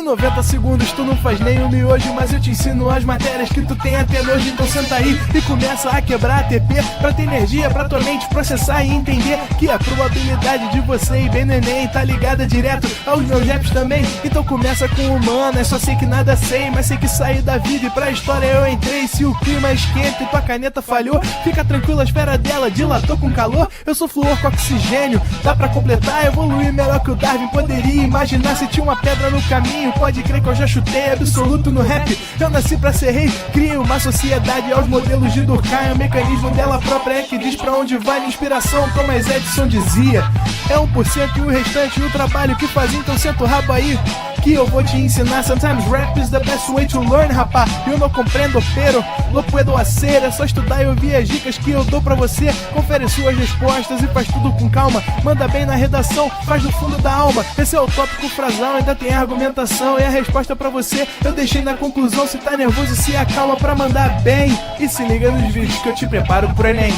90 segundos tu não faz nem um miojo, mas eu te ensino as matérias que tu tem até nojo. Então senta aí e começa a quebrar a TP pra ter energia pra tua mente processar e entender que a probabilidade de você ir bem no Enem tá ligada direto aos meus raps também. Então começa com humano, só sei que nada sei, mas sei que saí da vida e pra história eu entrei. Se o clima esquenta e tua caneta falhou, fica tranquilo, a esfera dela dilatou com calor. Eu sou flúor com oxigênio, dá pra completar, evoluir melhor que o Darwin poderia imaginar. Se tinha uma pedra no caminho, pode crer que eu já chutei absoluto no rap. Eu nasci pra ser rei, criei uma sociedade aos modelos de Durkheim. O mecanismo dela própria é que diz pra onde vai minha inspiração. Thomas Edison dizia, é 1% e o restante o trabalho que faz. Então senta o rabo aí que eu vou te ensinar. Sometimes rap is the best way to learn, rapá. Eu não compreendo, pero não puedo hacer. É só estudar e ouvir as dicas que eu dou pra você. Confere suas respostas e faz tudo com calma. Manda bem na redação, faz do fundo da alma. Esse é o tópico frasal, ainda tem argumentação. E a resposta pra você eu deixei na conclusão. Se tá nervoso, se acalma pra mandar bem. E se liga nos vídeos que eu te preparo pro Enem.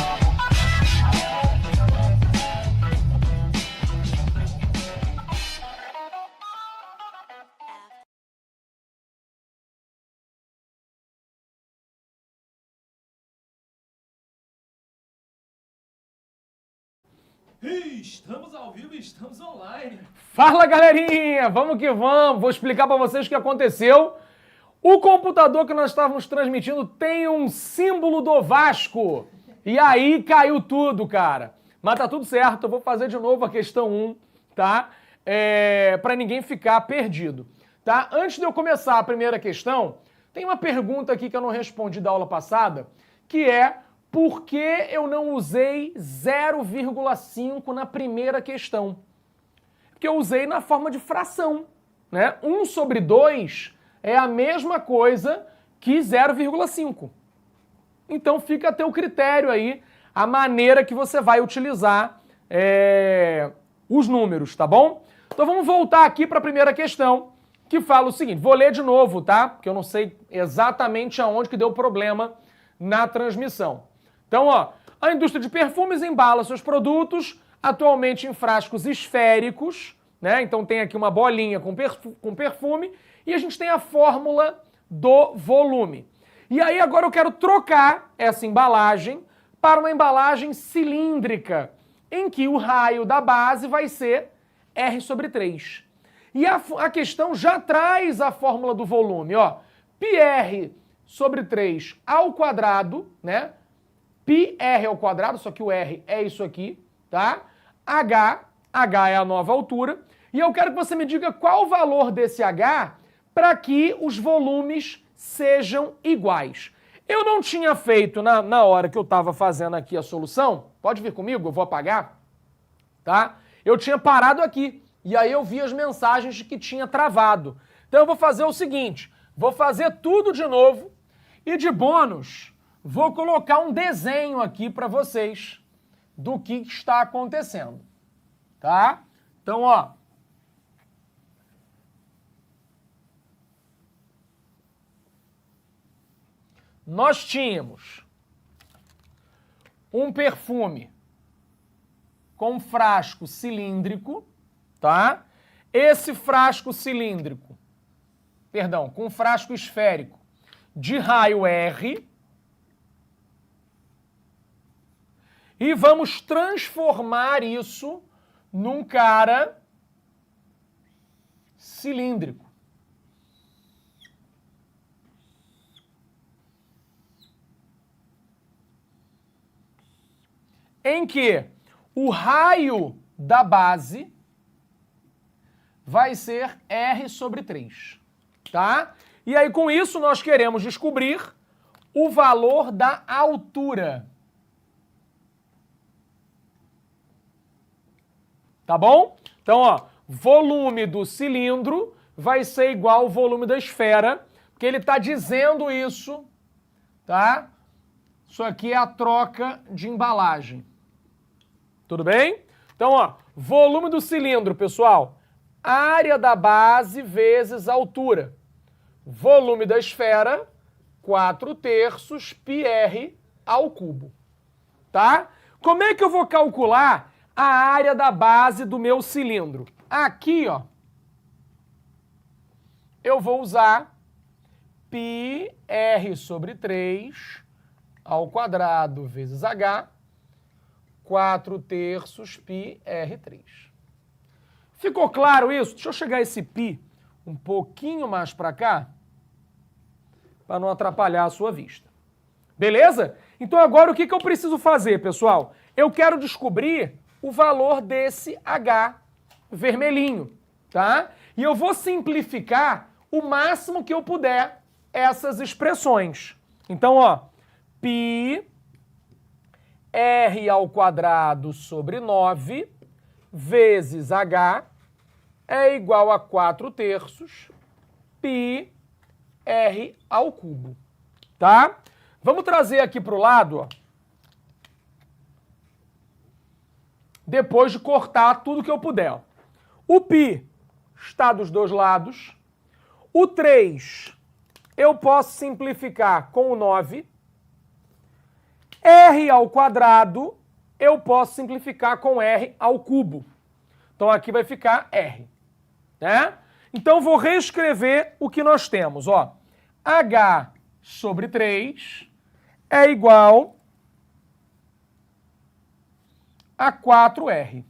Estamos ao vivo e estamos online. Fala, galerinha! Vamos que vamos! Vou explicar para vocês o que aconteceu. O computador que nós estávamos transmitindo tem um símbolo do Vasco. E aí caiu tudo, cara. Mas tá tudo certo, eu vou fazer de novo a questão 1, tá? Para ninguém ficar perdido, tá? Antes de eu começar a primeira questão, tem uma pergunta aqui que eu não respondi da aula passada, que é: por que eu não usei 0,5 na primeira questão? Porque eu usei na forma de fração, né? 1 sobre 2 é a mesma coisa que 0,5. Então fica a teu critério aí, a maneira que você vai utilizar os números, tá bom? Então vamos voltar aqui para a primeira questão, que fala o seguinte, vou ler de novo, tá? Porque eu não sei exatamente aonde que deu problema na transmissão. Então, ó, a indústria de perfumes embala seus produtos atualmente em frascos esféricos, né? Então tem aqui uma bolinha com perfume e a gente tem a fórmula do volume. E aí agora eu quero trocar essa embalagem para uma embalagem cilíndrica, em que o raio da base vai ser R sobre 3. E a questão já traz a fórmula do volume, ó. πr sobre 3 ao quadrado, né? πr ao quadrado, só que o R é isso aqui, tá? H é a nova altura. E eu quero que você me diga qual o valor desse H para que os volumes sejam iguais. Eu não tinha feito na hora que eu estava fazendo aqui a solução. Pode vir comigo, eu vou apagar, tá? Eu tinha parado aqui e aí eu vi as mensagens de que tinha travado. Então eu vou fazer o seguinte, vou fazer tudo de novo e de bônus vou colocar um desenho aqui para vocês do que está acontecendo, tá? Então, ó, nós tínhamos um perfume com frasco cilíndrico, tá? Esse frasco cilíndrico, perdão, com frasco esférico de raio R. E vamos transformar isso num cara cilíndrico. Em que o raio da base vai ser R sobre 3, tá? E aí com isso nós queremos descobrir o valor da altura. Tá bom? Então, ó, volume do cilindro vai ser igual ao volume da esfera, porque ele está dizendo isso, tá? Isso aqui é a troca de embalagem. Tudo bem? Então, ó, volume do cilindro, pessoal, área da base vezes altura. Volume da esfera, 4/3 πr ao cubo. Tá? Como é que eu vou calcular a área da base do meu cilindro? Aqui, ó, eu vou usar πr sobre 3 ao quadrado vezes h, 4/3 πr3. Ficou claro isso? Deixa eu chegar esse π um pouquinho mais para cá, para não atrapalhar a sua vista. Beleza? Então agora o que eu preciso fazer, pessoal? Eu quero descobrir o valor desse h vermelhinho, tá? E eu vou simplificar o máximo que eu puder essas expressões. Então, ó, π r ao quadrado sobre 9 vezes h é igual a 4/3 π r ao cubo, tá? Vamos trazer aqui para o lado, ó, depois de cortar tudo que eu puder. Ó. O π está dos dois lados. O 3 eu posso simplificar com o 9. R ao quadrado eu posso simplificar com R ao cubo. Então aqui vai ficar R. Né? Então vou reescrever o que nós temos. Ó. H sobre 3 é igual a 4R.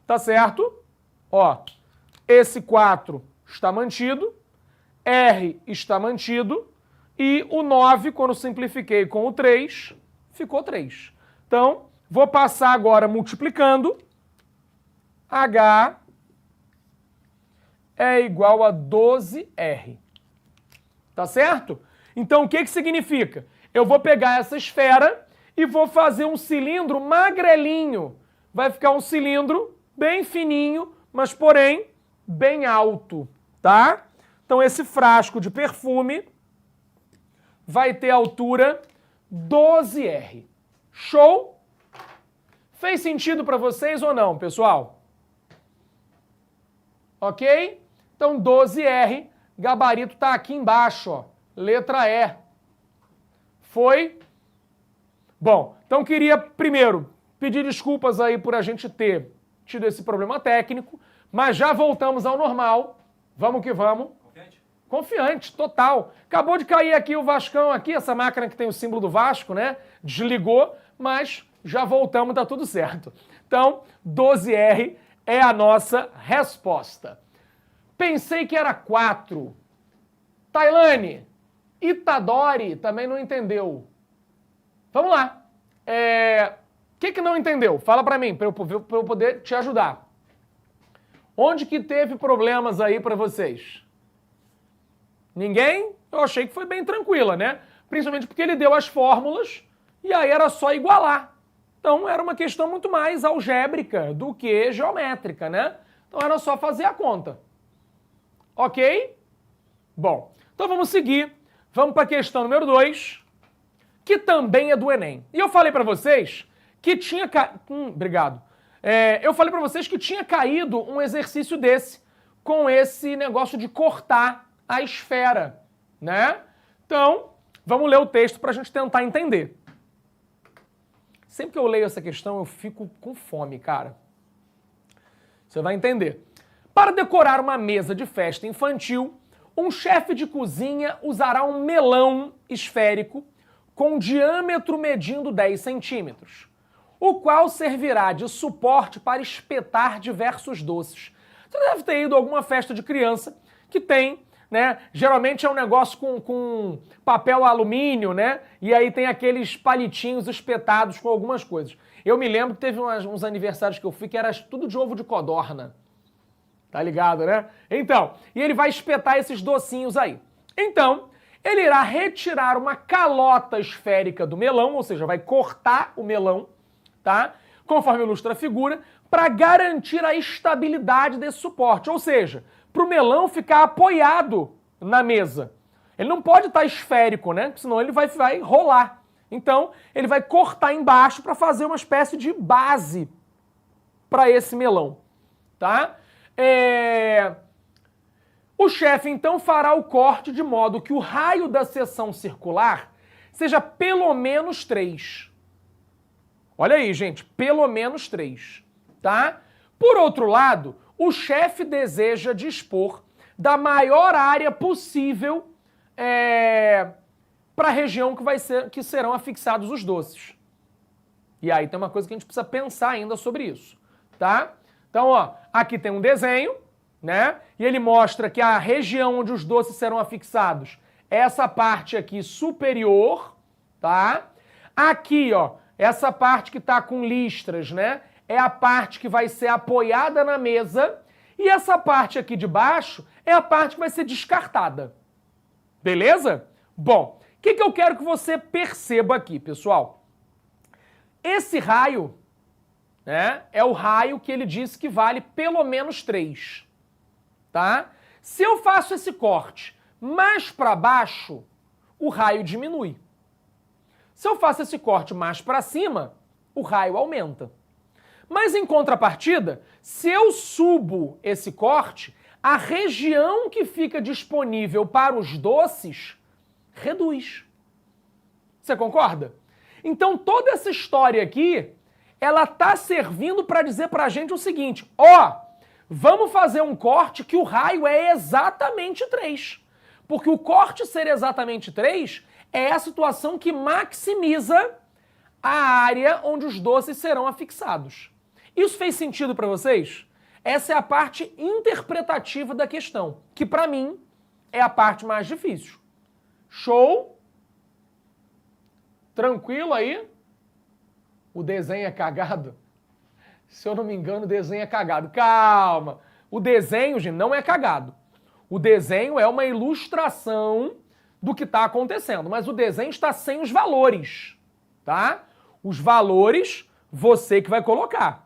Tá certo? Ó, esse 4 está mantido, R está mantido, e o 9, quando simplifiquei com o 3, ficou 3. Então, vou passar agora multiplicando. H é igual a 12R. Tá certo? Então, o que significa? Eu vou pegar essa esfera e vou fazer um cilindro magrelinho. Vai ficar um cilindro bem fininho, mas, porém, bem alto, tá? Então, esse frasco de perfume vai ter altura 12R. Show? Fez sentido para vocês ou não, pessoal? Ok? Então, 12R, gabarito tá aqui embaixo, ó. Letra E. Foi? Bom, então queria, primeiro, pedir desculpas aí por a gente ter tido esse problema técnico, mas já voltamos ao normal. Vamos que vamos. Confiante? Confiante, total. Acabou de cair aqui o Vascão, aqui, essa máquina que tem o símbolo do Vasco, né? Desligou, mas já voltamos, tá tudo certo. Então, 12R é a nossa resposta. Pensei que era 4. Tailane, Itadori também não entendeu. Vamos lá. O que não entendeu? Fala pra mim, pra eu poder te ajudar. Onde que teve problemas aí pra vocês? Ninguém? Eu achei que foi bem tranquila, né? Principalmente porque ele deu as fórmulas e aí era só igualar. Então era uma questão muito mais algébrica do que geométrica, né? Então era só fazer a conta. Ok? Bom, então vamos seguir. Vamos para a questão número 2, que também é do Enem. E eu falei para vocês que tinha... obrigado. Eu falei para vocês que tinha caído um exercício desse, com esse negócio de cortar a esfera, né? Então, vamos ler o texto para a gente tentar entender. Sempre que eu leio essa questão, eu fico com fome, cara. Você vai entender. Para decorar uma mesa de festa infantil, um chefe de cozinha usará um melão esférico com diâmetro medindo 10 centímetros, o qual servirá de suporte para espetar diversos doces. Você deve ter ido a alguma festa de criança que tem, né? Geralmente é um negócio com papel alumínio, né? E aí tem aqueles palitinhos espetados com algumas coisas. Eu me lembro que teve uns aniversários que eu fui que era tudo de ovo de codorna. Tá ligado, né? Então, e ele vai espetar esses docinhos aí. Então, ele irá retirar uma calota esférica do melão, ou seja, vai cortar o melão, tá? Conforme ilustra a figura, para garantir a estabilidade desse suporte. Ou seja, para o melão ficar apoiado na mesa. Ele não pode estar esférico, né? Senão ele vai rolar. Então, ele vai cortar embaixo para fazer uma espécie de base para esse melão, tá? O chefe, então, fará o corte de modo que o raio da seção circular seja pelo menos 3. Olha aí, gente, pelo menos 3, tá? Por outro lado, o chefe deseja dispor da maior área possível para a região que serão afixados os doces. E aí tem uma coisa que a gente precisa pensar ainda sobre isso, tá? Então, ó, aqui tem um desenho, né? E ele mostra que a região onde os doces serão afixados é essa parte aqui superior, tá? Aqui, ó, essa parte que tá com listras, né? É a parte que vai ser apoiada na mesa. E essa parte aqui de baixo é a parte que vai ser descartada. Beleza? Bom, o que eu quero que você perceba aqui, pessoal? Esse raio, né, é o raio que ele disse que vale pelo menos 3. Tá? Se eu faço esse corte mais para baixo, o raio diminui. Se eu faço esse corte mais para cima, o raio aumenta. Mas em contrapartida, se eu subo esse corte, a região que fica disponível para os doces reduz. Você concorda? Então toda essa história aqui, ela tá servindo para dizer pra gente o seguinte, ó, vamos fazer um corte que o raio é exatamente 3. Porque o corte ser exatamente 3 é a situação que maximiza a área onde os doces serão afixados. Isso fez sentido para vocês? Essa é a parte interpretativa da questão, que para mim é a parte mais difícil. Show? Tranquilo aí? O desenho é cagado? Se eu não me engano, o desenho é cagado. Calma! O desenho, gente, não é cagado. O desenho é uma ilustração do que está acontecendo, mas o desenho está sem os valores, tá? Os valores, você que vai colocar.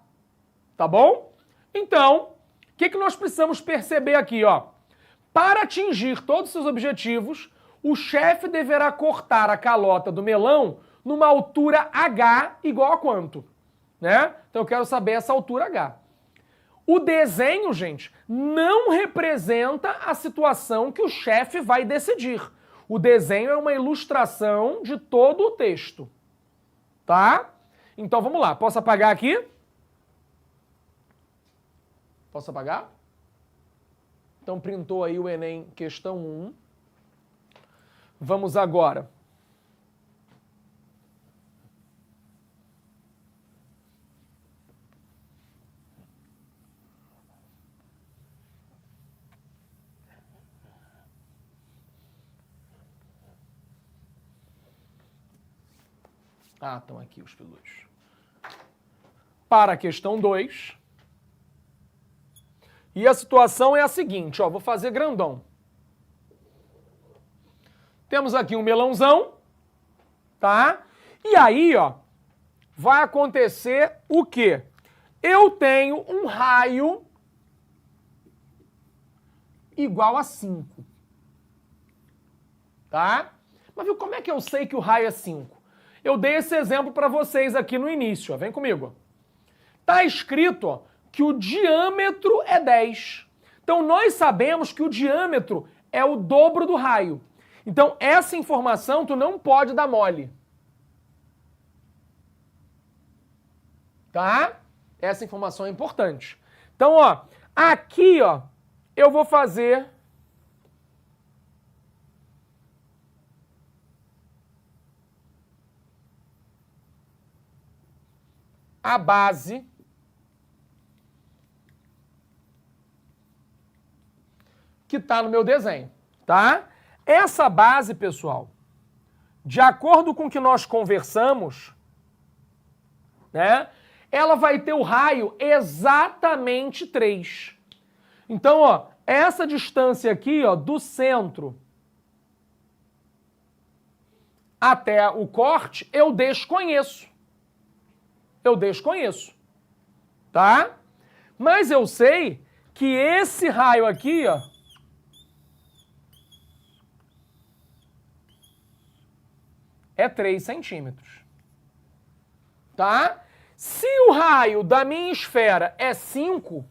Tá bom? Então, o que nós precisamos perceber aqui, ó? Para atingir todos os seus objetivos, o chefe deverá cortar a calota do melão numa altura H igual a quanto? Né? Então eu quero saber essa altura H. O desenho, gente, não representa a situação que o chefe vai decidir. O desenho é uma ilustração de todo o texto. Tá? Então vamos lá. Posso apagar aqui? Posso apagar? Então printou aí o Enem questão 1. Vamos agora. Ah, estão aqui os pilotos. Para a questão 2. E a situação é a seguinte, ó, vou fazer grandão. Temos aqui um melãozão, tá? E aí, ó, vai acontecer o quê? Eu tenho um raio igual a 5. Tá? Mas viu como é que eu sei que o raio é 5? Eu dei esse exemplo para vocês aqui no início, ó. Vem comigo. Tá escrito, ó, que o diâmetro é 10. Então nós sabemos que o diâmetro é o dobro do raio. Então essa informação tu não pode dar mole. Tá? Essa informação é importante. Então, ó, aqui, ó, eu vou fazer a base que está no meu desenho, tá? Essa base, pessoal, de acordo com o que nós conversamos, né, ela vai ter o raio exatamente 3. Então, ó, essa distância aqui, ó, do centro até o corte, eu desconheço. Eu desconheço, tá? Mas eu sei que esse raio aqui, ó, é 3 centímetros, tá? Se o raio da minha esfera é 5,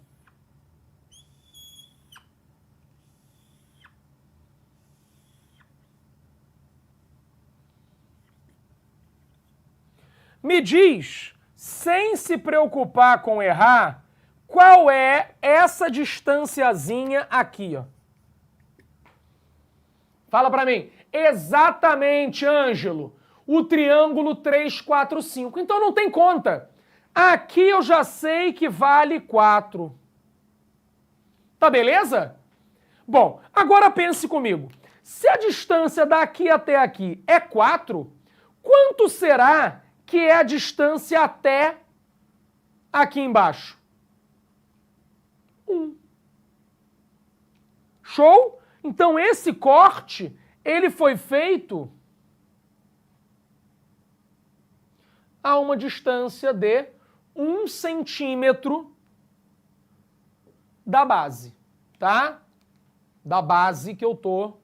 me diz, sem se preocupar com errar, Qual é essa distânciazinha aqui, ó? Fala pra mim. Exatamente, Ângelo. O triângulo 3, 4, 5. Então não tem conta. Aqui eu já sei que vale 4. Tá beleza? Bom, agora pense comigo. Se a distância daqui até aqui é 4, quanto será que é a distância até aqui embaixo? 1. Show? Então esse corte, ele foi feito a uma distância de 1 centímetro da base, tá? Da base que eu tô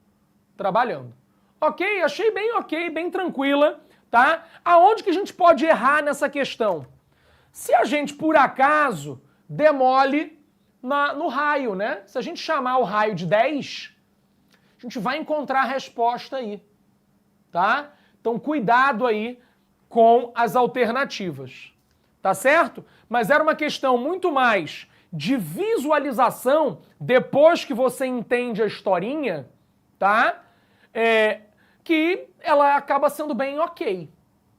trabalhando. Ok? Achei bem ok, bem tranquila, tá? Aonde que a gente pode errar nessa questão? Se a gente, por acaso, demole no raio, né? Se a gente chamar o raio de 10, a gente vai encontrar a resposta aí, tá? Então, cuidado aí com as alternativas, tá certo? Mas era uma questão muito mais de visualização depois que você entende a historinha, tá? Que ela acaba sendo bem ok,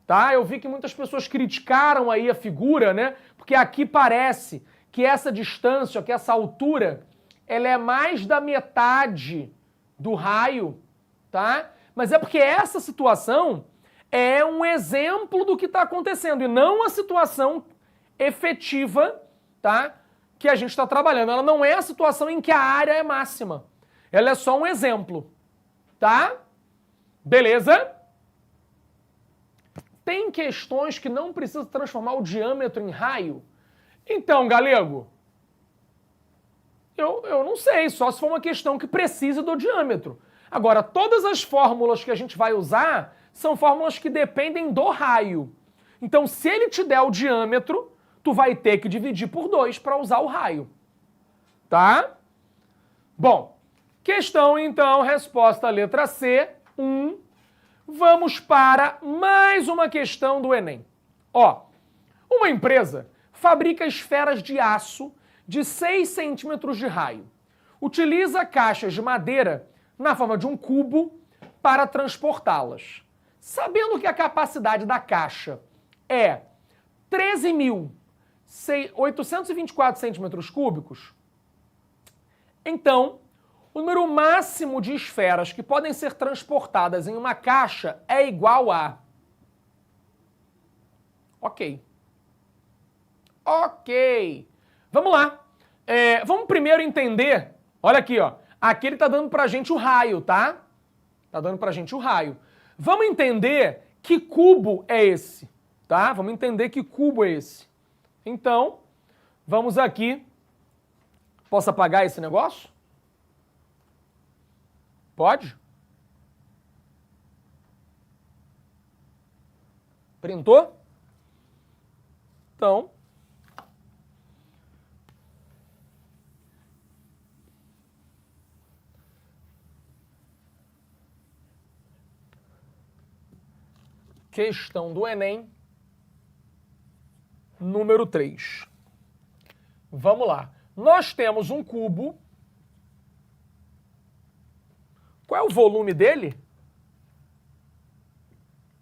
tá? Eu vi que muitas pessoas criticaram aí a figura, né? Porque aqui parece que essa distância, que essa altura, ela é mais da metade do raio, tá? Mas é porque essa situação é um exemplo do que está acontecendo e não a situação efetiva, tá? Que a gente está trabalhando. Ela não é a situação em que a área é máxima. Ela é só um exemplo, tá? Beleza? Tem questões que não precisam transformar o diâmetro em raio? Então, galego, eu não sei, só se for uma questão que precisa do diâmetro. Agora, todas as fórmulas que a gente vai usar são fórmulas que dependem do raio. Então, se ele te der o diâmetro, tu vai ter que dividir por 2 para usar o raio. Tá? Bom, questão então, resposta letra C, 1. Vamos para mais uma questão do Enem. Ó, uma empresa fabrica esferas de aço de 6 centímetros de raio. Utiliza caixas de madeira na forma de um cubo para transportá-las. Sabendo que a capacidade da caixa é 13.824 centímetros cúbicos, então o número máximo de esferas que podem ser transportadas em uma caixa é igual a... Ok. Ok. Vamos lá. Vamos primeiro entender... Olha aqui, ó. Aqui ele tá dando pra gente o raio, tá? Tá dando pra gente o raio. Vamos entender que cubo é esse, tá? Vamos entender que cubo é esse. Então, vamos aqui. Posso apagar esse negócio? Pode? Printou? Então... Questão do Enem, número 3. Vamos lá. Nós temos um cubo. Qual é o volume dele?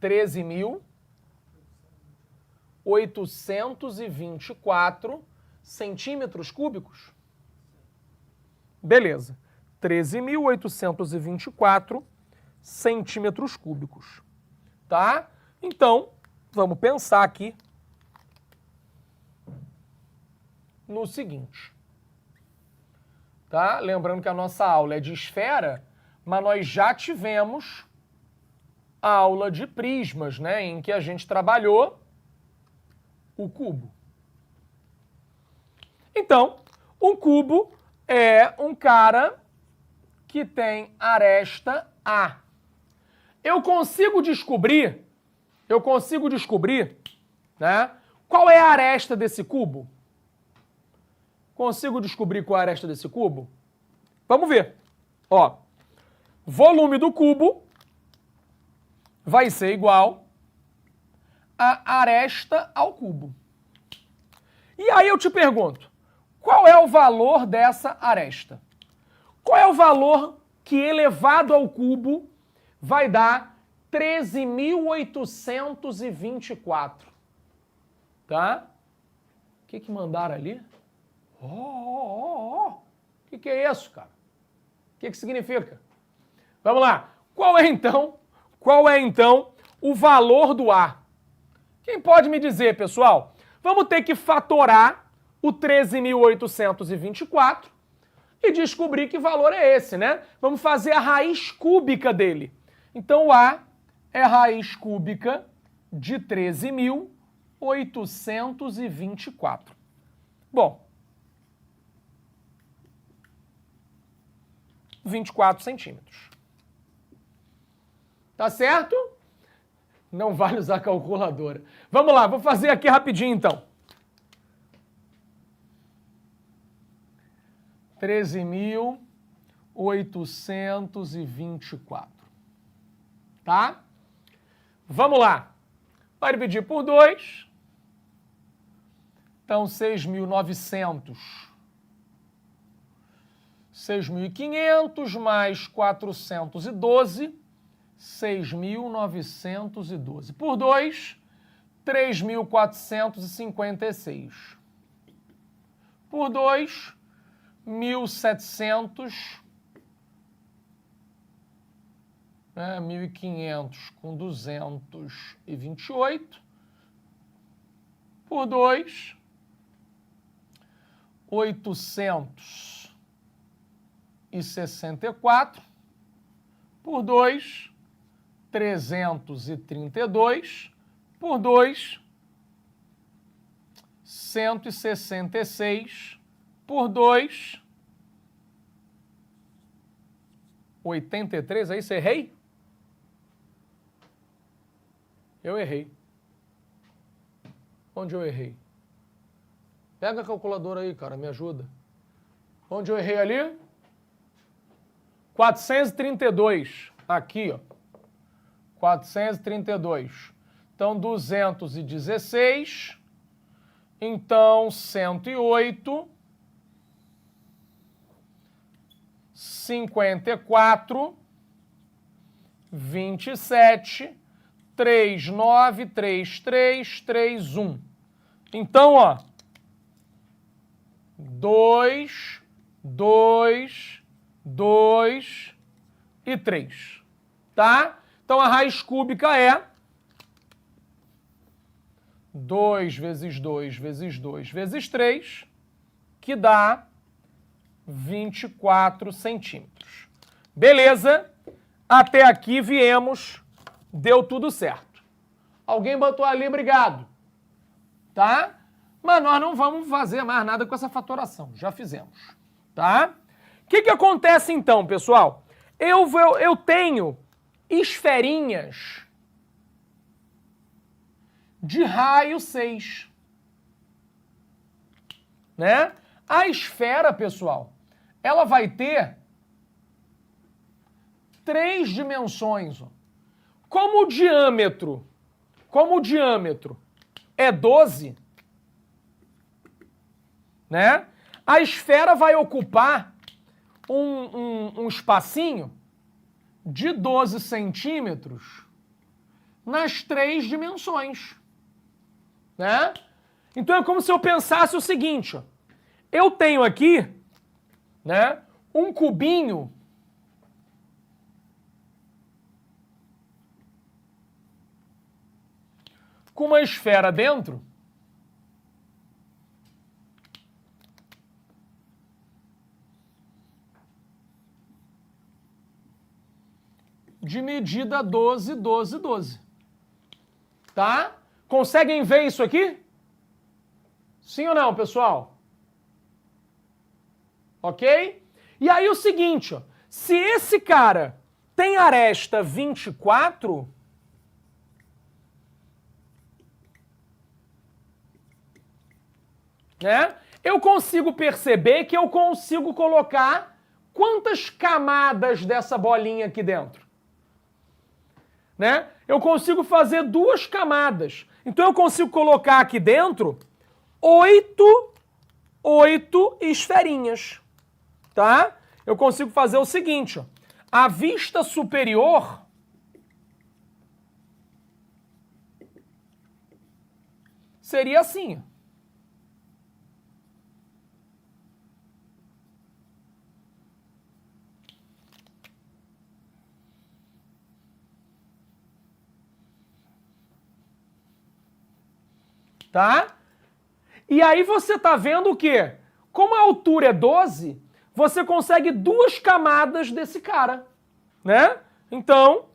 13.824 centímetros cúbicos. Beleza. 13.824 centímetros cúbicos. Tá? Então, vamos pensar aqui no seguinte. Tá? Lembrando que a nossa aula é de esfera, mas nós já tivemos a aula de prismas, né, em que a gente trabalhou o cubo. Então, um cubo é um cara que tem aresta A. Eu consigo descobrir, né, qual é a aresta desse cubo? Consigo descobrir qual é a aresta desse cubo? Vamos ver. Ó, volume do cubo vai ser igual a aresta ao cubo. E aí eu te pergunto, Qual é o valor dessa aresta? Qual é o valor que elevado ao cubo vai dar 13.824? Tá? O que mandaram ali? O que é isso, cara? O que significa? Vamos lá. Qual é então o valor do A? Quem pode me dizer, pessoal? Vamos ter que fatorar o 13.824 e descobrir que valor é esse, né? Vamos fazer a raiz cúbica dele. Então, o A é a raiz cúbica de 13.824. Bom, 24 centímetros. Tá certo? Não vale usar calculadora. Vamos lá, vou fazer aqui rapidinho então. 13.824. Tá? Vamos lá. Vai dividir por 2. Então, 6.900. 6.500 mais 412. 6.912. Por 2, 3.456. Por 2, 1.700. 1.500 com 228. Por 2, 864. Por 2, 332. Por 2, 166. Por 2, 83. Aí você errei? Eu errei. Onde eu errei? Pega a calculadora aí, cara, me ajuda. Onde eu errei ali? 432. Aqui, ó. 432. Então, 216. Então, 108. 54. 27. 39, 33, 31. Então, ó. 2, 2, 2 e 3. Tá? Então, a raiz cúbica é 2 vezes 2 vezes 2 vezes 3, que dá 24 centímetros. Beleza? Até aqui viemos, deu tudo certo. Alguém botou ali, obrigado. Tá? Mas nós não vamos fazer mais nada com essa fatoração, já fizemos. Tá? O que acontece então, pessoal? Eu tenho esferinhas de raio 6. Né? A esfera, pessoal, ela vai ter 3 dimensões. Ó. Como o diâmetro é 12, né? A esfera vai ocupar um espacinho de 12 centímetros nas 3 dimensões, né? Então é como se eu pensasse o seguinte, ó. Eu tenho aqui, né, um cubinho com uma esfera dentro de medida 12, 12, 12. Tá? Conseguem ver isso aqui? Sim ou não, pessoal? Ok? E aí o seguinte, ó, se esse cara tem aresta 24, né? Eu consigo perceber que eu consigo colocar quantas camadas dessa bolinha aqui dentro. Né? Eu consigo fazer 2 camadas. Então eu consigo colocar aqui dentro 8 8 esferinhas, tá? Eu consigo fazer o seguinte, ó. A vista superior seria assim. Tá? E aí você tá vendo o quê? Como a altura é 12, você consegue 2 camadas desse cara, né? Então,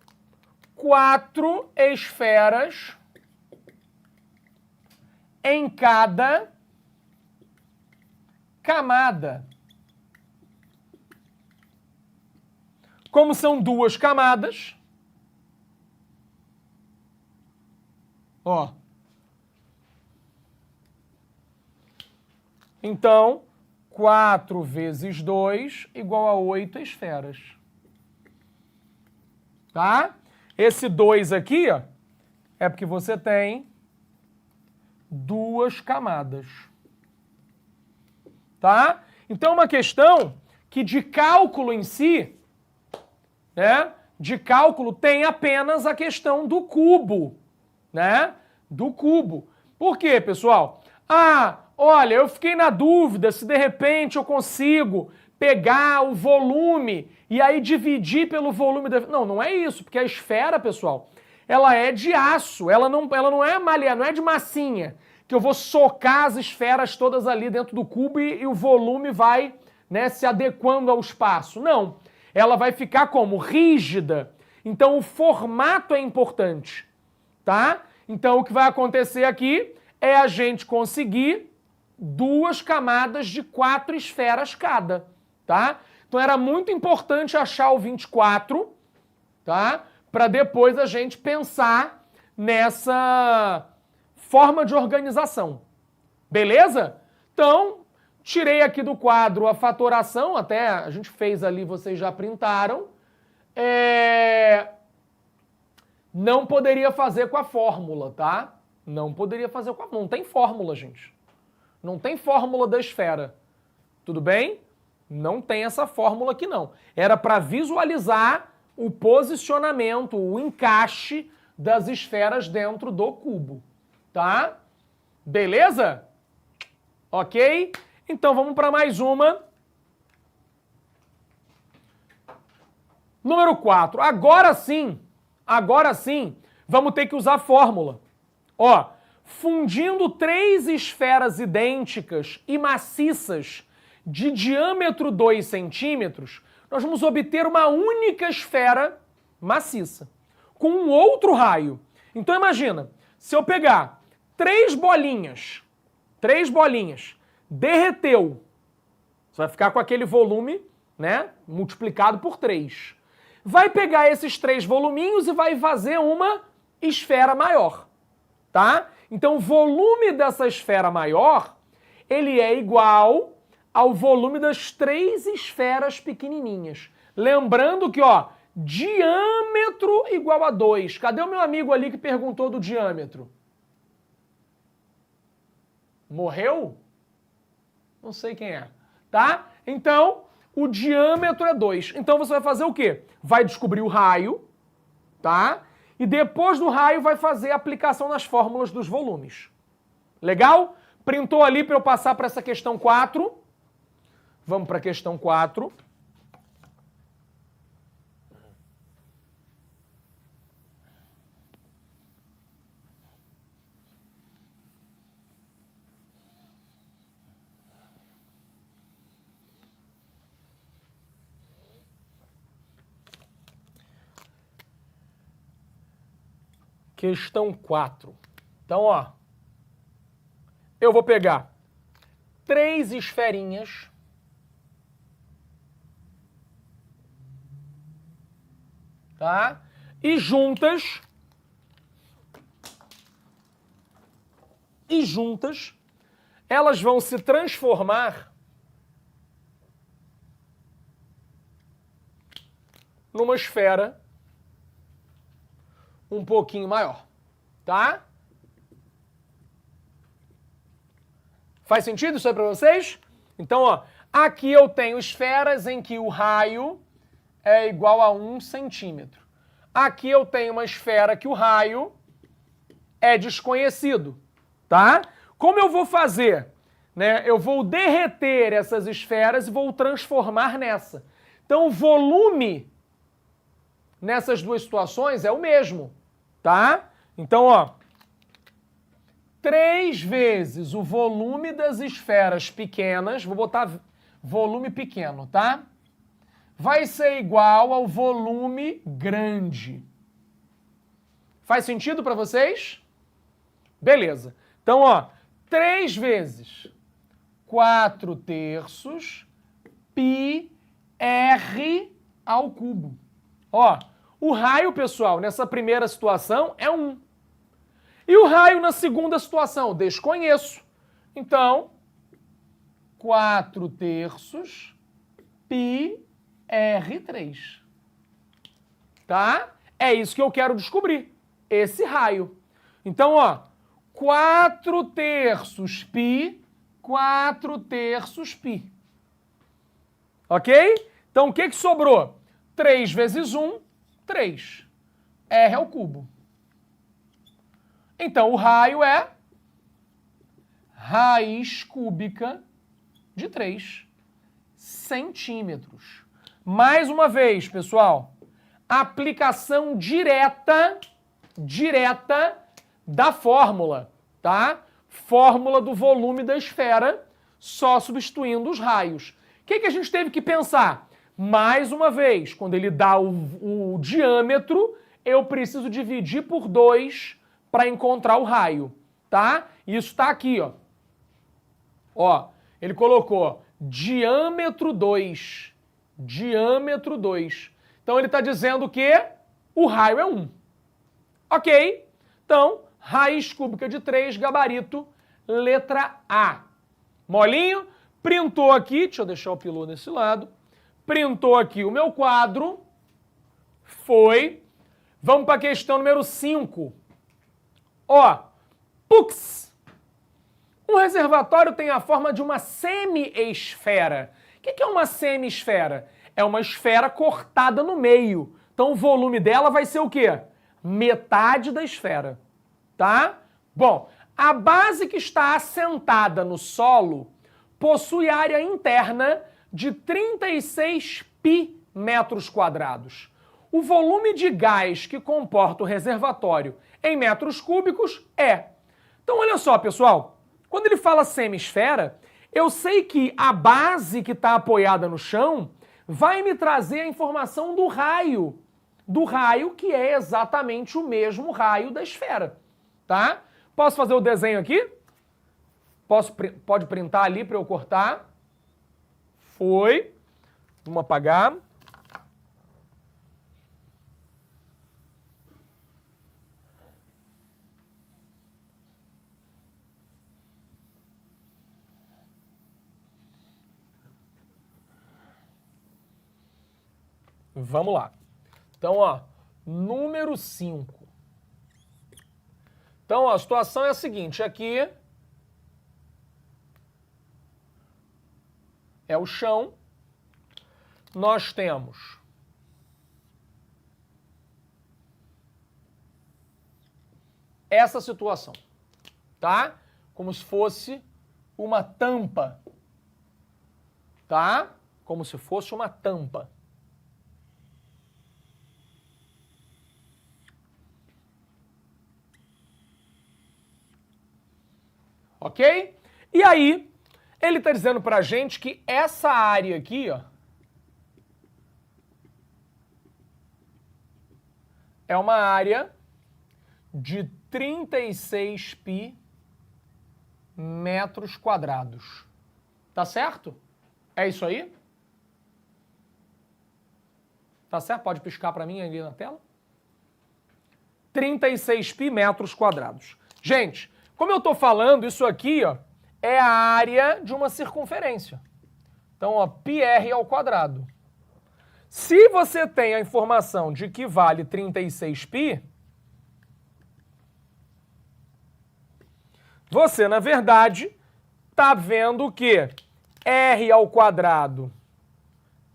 4 esferas em cada camada. Como são 2 camadas, ó. Então, 4 vezes 2 igual a 8 esferas. Tá? Esse 2 aqui, ó, é porque você tem 2 camadas. Tá? Então, é uma questão que de cálculo em si, né? De cálculo tem apenas a questão do cubo, né? Do cubo. Por quê, pessoal? Olha, eu fiquei na dúvida se de repente eu consigo pegar o volume e aí dividir pelo volume da... Não, não é isso, porque a esfera, pessoal, ela é de aço, ela não é malha, não é de massinha, que eu vou socar as esferas todas ali dentro do cubo e o volume vai, né, se adequando ao espaço. Não, ela vai ficar como? Rígida. Então o formato é importante, tá? Então o que vai acontecer aqui é a gente conseguir 2 camadas de 4 esferas cada, tá? Então era muito importante achar o 24, tá? Para depois a gente pensar nessa forma de organização. Beleza? Então, tirei aqui do quadro a fatoração, até a gente fez ali, vocês já printaram. Não poderia fazer com a fórmula, tá? Não poderia fazer com a... Não tem fórmula, gente. Não tem fórmula da esfera. Tudo bem? Não tem essa fórmula aqui, não. Era para visualizar o posicionamento, o encaixe das esferas dentro do cubo. Tá? Beleza? Ok? Então vamos para mais uma. Número 4. Agora sim, vamos ter que usar a fórmula. Ó, fundindo 3 esferas idênticas e maciças de diâmetro 2 centímetros, nós vamos obter uma única esfera maciça, com um outro raio. Então imagina, se eu pegar 3 bolinhas, derreteu, você vai ficar com aquele volume, né, multiplicado por 3. Vai pegar esses 3 voluminhos e vai fazer uma esfera maior, tá? Então, o volume dessa esfera maior, ele é igual ao volume das 3 esferas pequenininhas. Lembrando que, ó, diâmetro igual a 2. Cadê o meu amigo ali que perguntou do diâmetro? Morreu? Não sei quem é, tá? Então, o diâmetro é 2. Então, você vai fazer o quê? Vai descobrir o raio, tá? E depois do raio vai fazer a aplicação nas fórmulas dos volumes. Legal? Printou ali para eu passar para essa questão 4. Vamos para a questão 4. Questão 4. Então, ó, eu vou pegar 3 esferinhas, tá? E juntas, elas vão se transformar numa esfera um pouquinho maior, tá? Faz sentido isso aí para vocês? Então, ó, aqui eu tenho esferas em que o raio é igual a 1 centímetro. Aqui eu tenho uma esfera que o raio é desconhecido, tá? Como eu vou fazer? Né? Eu vou derreter essas esferas e vou transformar nessa. Então, o volume nessas duas situações é o mesmo, tá? Então, ó, 3 vezes o volume das esferas pequenas, vou botar volume pequeno, tá? Vai ser igual ao volume grande. Faz sentido para vocês? Beleza. Então, ó, 3 vezes 4 terços πr ao cubo. Ó, o raio, pessoal, nessa primeira situação é 1. E o raio na segunda situação? Desconheço. Então, 4 terços πr3. Tá? É isso que eu quero descobrir. Esse raio. Então, ó, 4 terços π, 4 terços π. Ok? Então, o que sobrou? 3 vezes 1, 3. R ao cubo. Então, o raio é raiz cúbica de 3 centímetros. Mais uma vez, pessoal, aplicação direta da fórmula, tá? Fórmula do volume da esfera, só substituindo os raios. O que a gente teve que pensar? Mais uma vez, quando ele dá o diâmetro, eu preciso dividir por 2 para encontrar o raio, tá? Isso está aqui, ó. Ó, ele colocou diâmetro 2. Diâmetro 2. Então ele está dizendo que o raio é 1. Ok? Então, raiz cúbica de 3, gabarito, letra A. Molinho? Printou aqui, deixa eu deixar o pilô nesse lado. Printou aqui o meu quadro. Foi. Vamos para a questão número 5. Ó, pux! Um reservatório tem a forma de uma semi-esfera. O que é uma semi-esfera? É uma esfera cortada no meio. Então o volume dela vai ser o quê? Metade da esfera. Tá? Bom, a base que está assentada no solo possui área interna de 36 π metros quadrados. O volume de gás que comporta o reservatório em metros cúbicos é. Então, olha só, pessoal. Quando ele fala semi-esfera, eu sei que a base que está apoiada no chão vai me trazer a informação do raio. Do raio que é exatamente o mesmo raio da esfera. Tá? Posso fazer o desenho aqui? Pode printar ali para eu cortar. Foi. Vamos apagar. Vamos lá. Então, ó, número 5. Então, ó, a situação é a seguinte, aqui é o chão, nós temos essa situação, tá? Como se fosse uma tampa, tá? Como se fosse uma tampa. Ok? E aí, ele está dizendo para a gente que essa área aqui, ó, é uma área de 36 π metros quadrados. Tá certo? É isso aí? Tá certo? Pode piscar para mim ali na tela? 36 π metros quadrados. Gente, como eu estou falando, isso aqui, ó, é a área de uma circunferência. Então, ó, πr ao quadrado. Se você tem a informação de que vale 36 π, você, na verdade, tá vendo que r ao quadrado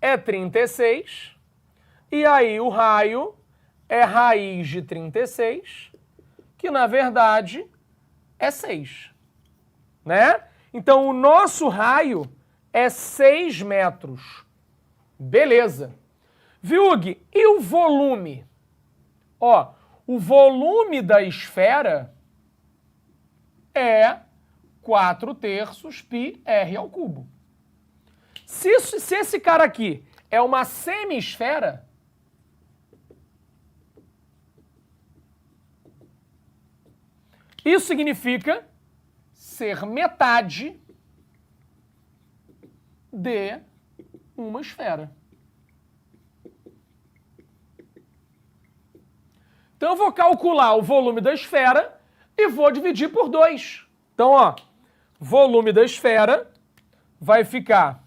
é 36, e aí o raio é raiz de 36, que na verdade é 6, né? Então o nosso raio é 6 metros. Beleza. Viug, e o volume? Ó, o volume da esfera é 4/3 π r ao cubo. Se esse cara aqui é uma semi-esfera, isso significa ser metade de uma esfera. Então eu vou calcular o volume da esfera e vou dividir por 2. Então, ó, volume da esfera vai ficar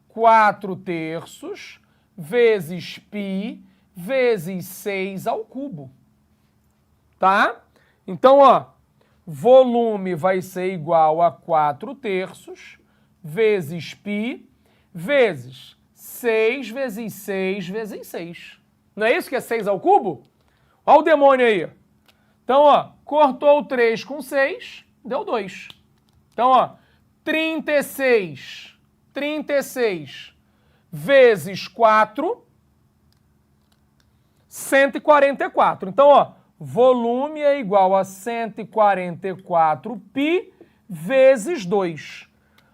4/3 vezes π vezes 6 ao cubo. Tá? Então, ó, volume vai ser igual a 4/3 vezes π vezes 6 vezes 6 vezes 6. Não é isso que é 6 ao cubo? Olha o demônio aí. Então, ó, cortou o 3 com 6, deu 2. Então, ó, 36 vezes 4, 144. Então, ó, volume é igual a 144 π vezes 2.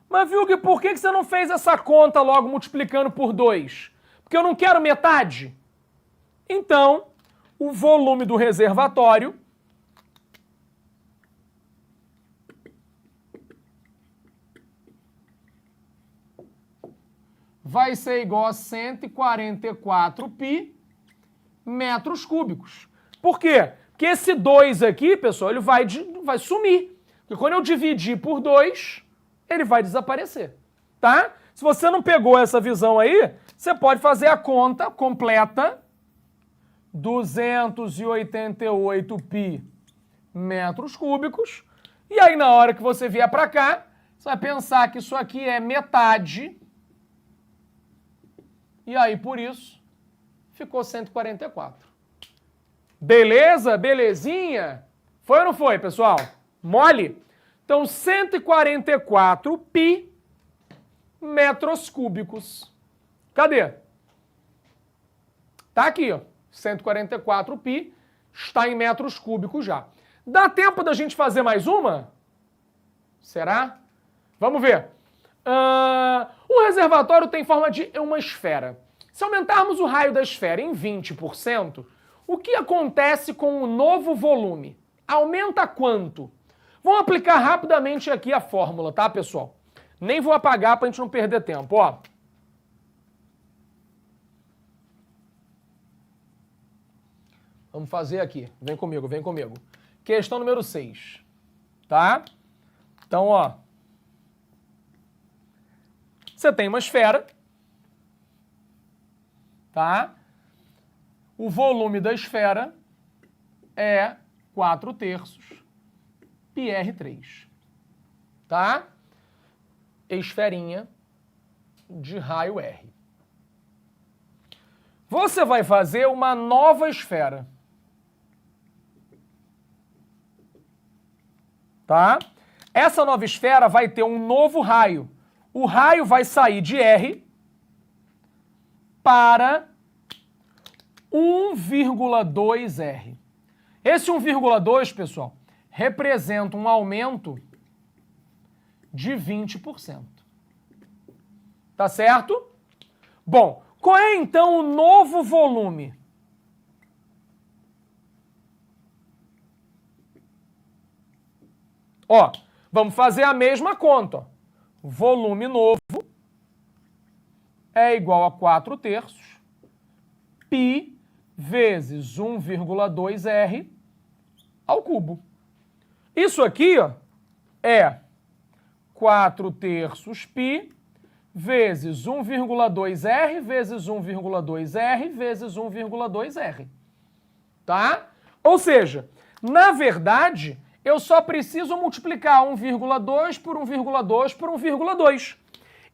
Mas, viu que por que você não fez essa conta logo multiplicando por 2? Porque eu não quero metade. Então, o volume do reservatório vai ser igual a 144 π metros cúbicos. Por quê? Porque esse 2 aqui, pessoal, ele vai sumir. Porque quando eu dividir por 2, ele vai desaparecer, tá? Se você não pegou essa visão aí, você pode fazer a conta completa. 288 π metros cúbicos. E aí, na hora que você vier para cá, você vai pensar que isso aqui é metade. E aí, por isso, ficou 144. Beleza? Belezinha? Foi ou não foi, pessoal? Mole? Então, 144 π metros cúbicos. Cadê? Tá aqui, ó. 144 π está em metros cúbicos já. Dá tempo da gente fazer mais uma? Será? Vamos ver. O reservatório tem forma de uma esfera. Se aumentarmos o raio da esfera em 20%, o que acontece com o novo volume? Aumenta quanto? Vamos aplicar rapidamente aqui a fórmula, tá, pessoal? Nem vou apagar para a gente não perder tempo, ó. Vamos fazer aqui. Vem comigo, vem comigo. Questão número 6. Tá? Então, ó. Você tem uma esfera. Tá? O volume da esfera é 4/3 πr3. Tá? Esferinha de raio R. Você vai fazer uma nova esfera. Tá? Essa nova esfera vai ter um novo raio. O raio vai sair de R para 1,2 R. Esse 1,2, pessoal, representa um aumento de 20%. Tá certo? Bom, qual é então o novo volume? Ó, vamos fazer a mesma conta. Ó. Volume novo é igual a 4/3 π vezes 1,2 R ao cubo. Isso aqui, ó, é 4/3 π vezes 1,2 R vezes 1,2 R vezes 1,2 R. Tá? Ou seja, na verdade, eu só preciso multiplicar 1,2 por 1,2 por 1,2.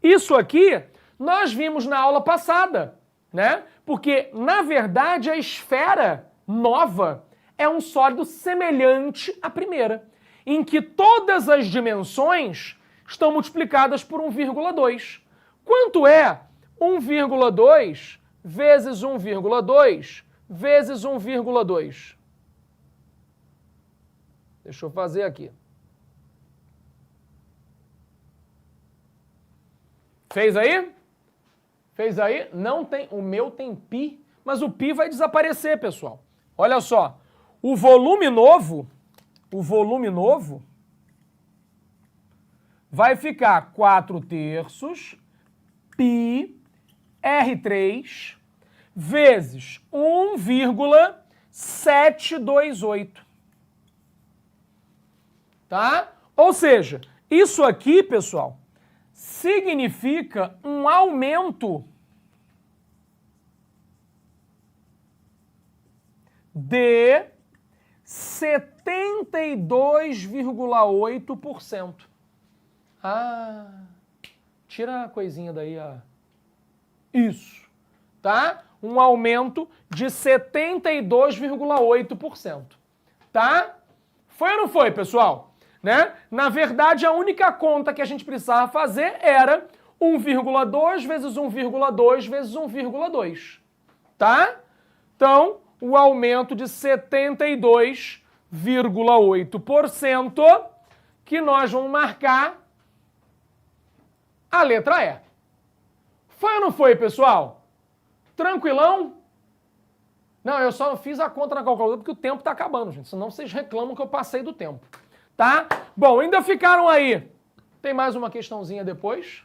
Isso aqui nós vimos na aula passada, né? Porque, na verdade, a esfera nova é um sólido semelhante à primeira, em que todas as dimensões estão multiplicadas por 1,2. Quanto é 1,2 vezes 1,2 vezes 1,2? Deixa eu fazer aqui. Fez aí? Fez aí? Não tem. O meu tem π, mas o π vai desaparecer, pessoal. Olha só. O volume novo vai ficar 4/3 π R3 vezes 1,728. Tá? Ou seja, isso aqui, pessoal, significa um aumento de 72,8%. Ah, tira a coisinha daí, ó. Isso, tá? Um aumento de 72,8%, tá? Foi ou não foi, pessoal? Né? Na verdade, a única conta que a gente precisava fazer era 1,2 vezes 1,2 vezes 1,2, tá? Então, o aumento de 72,8% que nós vamos marcar a letra E. Foi ou não foi, pessoal? Tranquilão? Não, eu só fiz a conta na calculadora porque o tempo está acabando, gente. Senão vocês reclamam que eu passei do tempo. Tá? Bom, ainda ficaram aí. Tem mais uma questãozinha depois.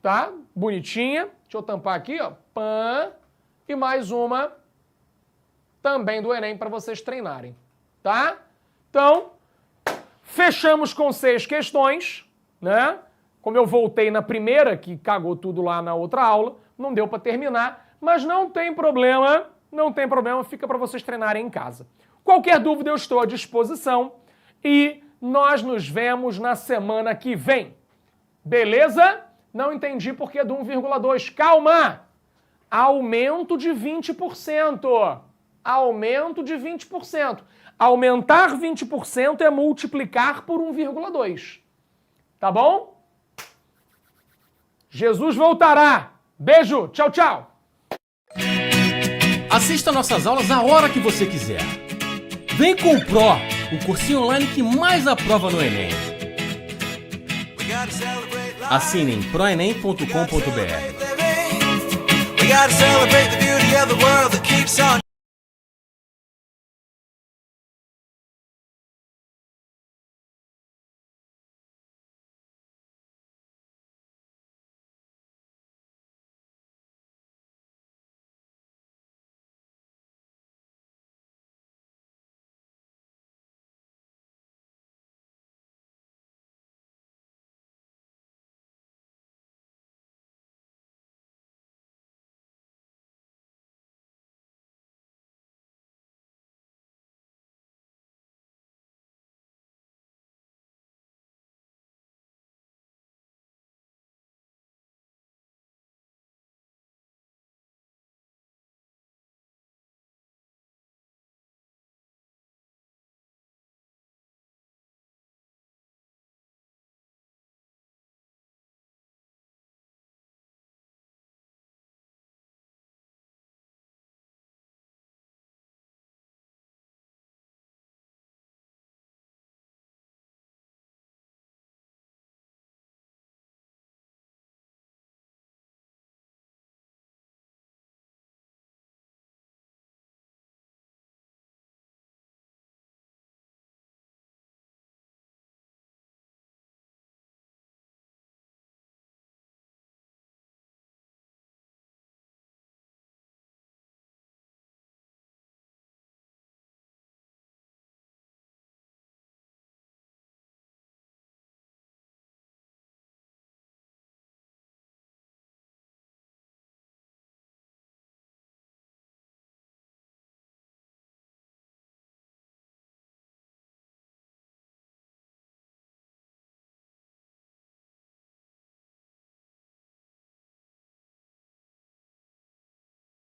Tá? Bonitinha. Deixa eu tampar aqui, ó. Pã. E mais uma também do Enem para vocês treinarem. Tá? Então, fechamos com 6 questões, né? Como eu voltei na primeira, que cagou tudo lá na outra aula, não deu para terminar, mas não tem problema, fica para vocês treinarem em casa. Qualquer dúvida eu estou à disposição e nós nos vemos na semana que vem. Beleza? Não entendi por que do 1,2. Calma! Aumento de 20%. Aumento de 20%. Aumentar 20% é multiplicar por 1,2. Tá bom? Jesus voltará. Beijo. Tchau, tchau. Assista nossas aulas a hora que você quiser. Vem com o Pro, o cursinho online que mais aprova no Enem. Assine em proenem.com.br.